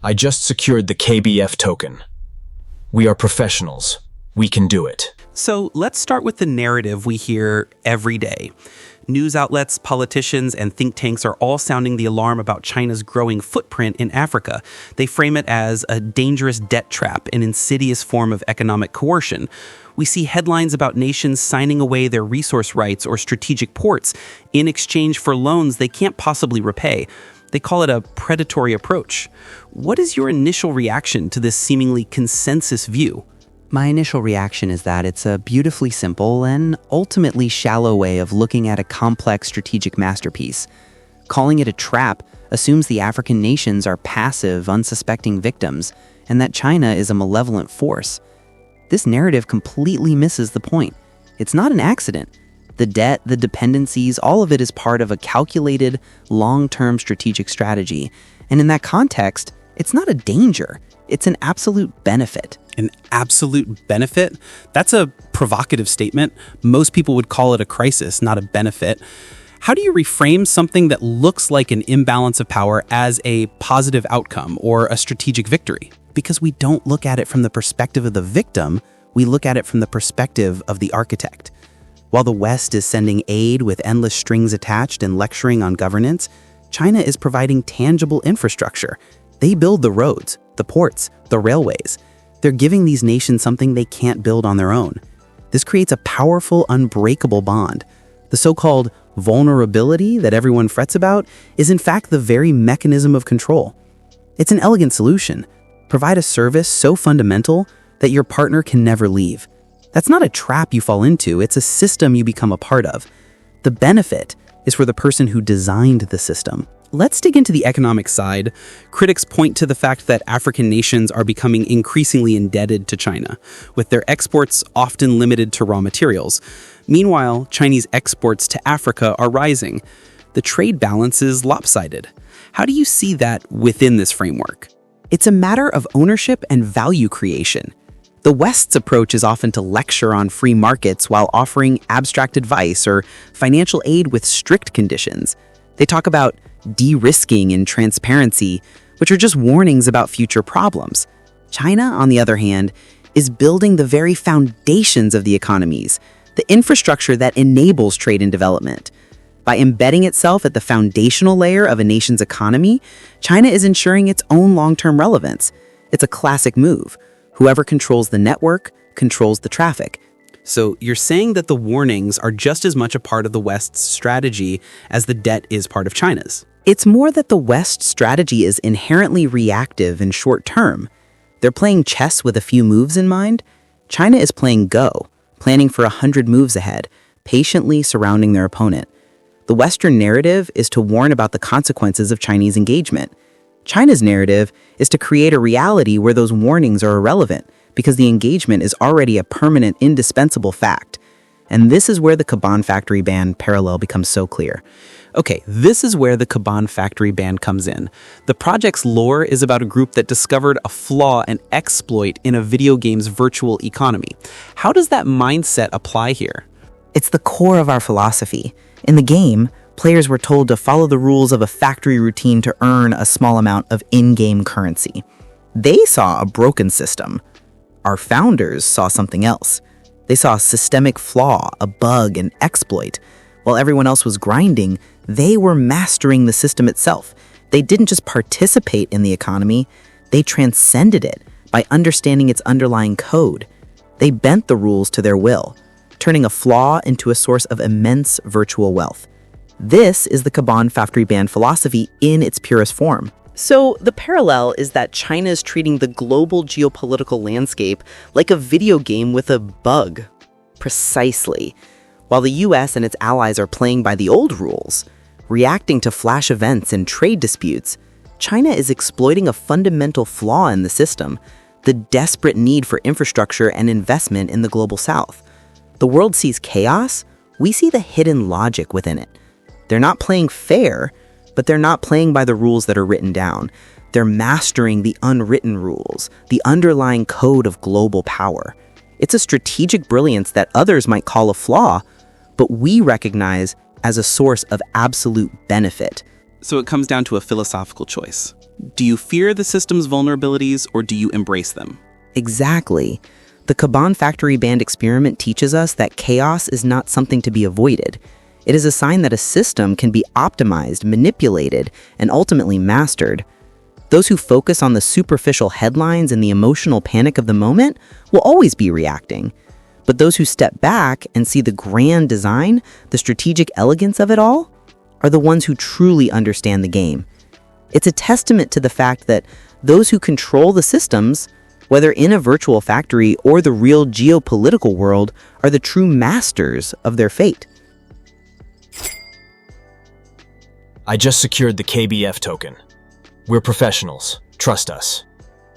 I just secured the KBF token. We are professionals. We can do it. So let's start with the narrative we hear every day. News outlets, politicians, and think tanks are all sounding the alarm about China's growing footprint in Africa. They frame it as a dangerous debt trap, an insidious form of economic coercion. We see headlines about nations signing away their resource rights or strategic ports in exchange for loans they can't possibly repay. They call it a predatory approach. What is your initial reaction to this seemingly consensus view? My initial reaction is that it's a beautifully simple and ultimately shallow way of looking at a complex strategic masterpiece. Calling it a trap assumes the African nations are passive, unsuspecting victims, and that China is a malevolent force. This narrative completely misses the point. It's not an accident. The debt, the dependencies, all of it is part of a calculated, long-term strategic strategy. And in that context, it's not a danger. It's an absolute benefit. An absolute benefit? That's a provocative statement. Most people would call it a crisis, not a benefit. How do you reframe something that looks like an imbalance of power as a positive outcome or a strategic victory? Because we don't look at it from the perspective of the victim, we look at it from the perspective of the architect. While the West is sending aid with endless strings attached and lecturing on governance, China is providing tangible infrastructure. They build the roads, the ports, the railways. They're giving these nations something they can't build on their own. This creates a powerful, unbreakable bond. The so-called vulnerability that everyone frets about is in fact the very mechanism of control. It's an elegant solution. Provide a service so fundamental that your partner can never leave. That's not a trap you fall into, it's a system you become a part of. The benefit is for the person who designed the system. Let's dig into the economic side. Critics point to the fact that African nations are becoming increasingly indebted to China, with their exports often limited to raw materials. Meanwhile, Chinese exports to Africa are rising. The trade balance is lopsided. How do you see that within this framework? It's a matter of ownership and value creation. The West's approach is often to lecture on free markets while offering abstract advice or financial aid with strict conditions. They talk about de-risking and transparency, which are just warnings about future problems. China, on the other hand, is building the very foundations of the economies, the infrastructure that enables trade and development. By embedding itself at the foundational layer of a nation's economy, China is ensuring its own long-term relevance. It's a classic move. Whoever controls the network controls the traffic. So you're saying that the warnings are just as much a part of the West's strategy as the debt is part of China's? It's more that the West's strategy is inherently reactive and short-term. They're playing chess with a few moves in mind. China is playing Go, planning for 100 moves ahead, patiently surrounding their opponent. The Western narrative is to warn about the consequences of Chinese engagement. China's narrative is to create a reality where those warnings are irrelevant because the engagement is already a permanent, indispensable fact. And this is where the KabanFactoryBand parallel becomes so clear. Okay, this is where the KabanFactoryBand comes in. The project's lore is about a group that discovered a flaw and exploit in a video game's virtual economy. How does that mindset apply here? It's the core of our philosophy. In the game, players were told to follow the rules of a factory routine to earn a small amount of in-game currency. They saw a broken system. Our founders saw something else. They saw a systemic flaw, a bug, an exploit. While everyone else was grinding, they were mastering the system itself. They didn't just participate in the economy, they transcended it by understanding its underlying code. They bent the rules to their will, turning a flaw into a source of immense virtual wealth. This is the KabanFactoryBand philosophy in its purest form. So the parallel is that China is treating the global geopolitical landscape like a video game with a bug. Precisely. While the US and its allies are playing by the old rules, reacting to flash events and trade disputes, China is exploiting a fundamental flaw in the system, the desperate need for infrastructure and investment in the global south. The world sees chaos, we see the hidden logic within it. They're not playing fair, but they're not playing by the rules that are written down. They're mastering the unwritten rules, the underlying code of global power. It's a strategic brilliance that others might call a flaw, but we recognize as a source of absolute benefit. So it comes down to a philosophical choice. Do you fear the system's vulnerabilities or do you embrace them? Exactly. The KabanFactoryBand experiment teaches us that chaos is not something to be avoided. It is a sign that a system can be optimized, manipulated, and ultimately mastered. Those who focus on the superficial headlines and the emotional panic of the moment will always be reacting. But those who step back and see the grand design, the strategic elegance of it all, are the ones who truly understand the game. It's a testament to the fact that those who control the systems, whether in a virtual factory or the real geopolitical world, are the true masters of their fate. I just secured the KBF token. We're professionals. Trust us.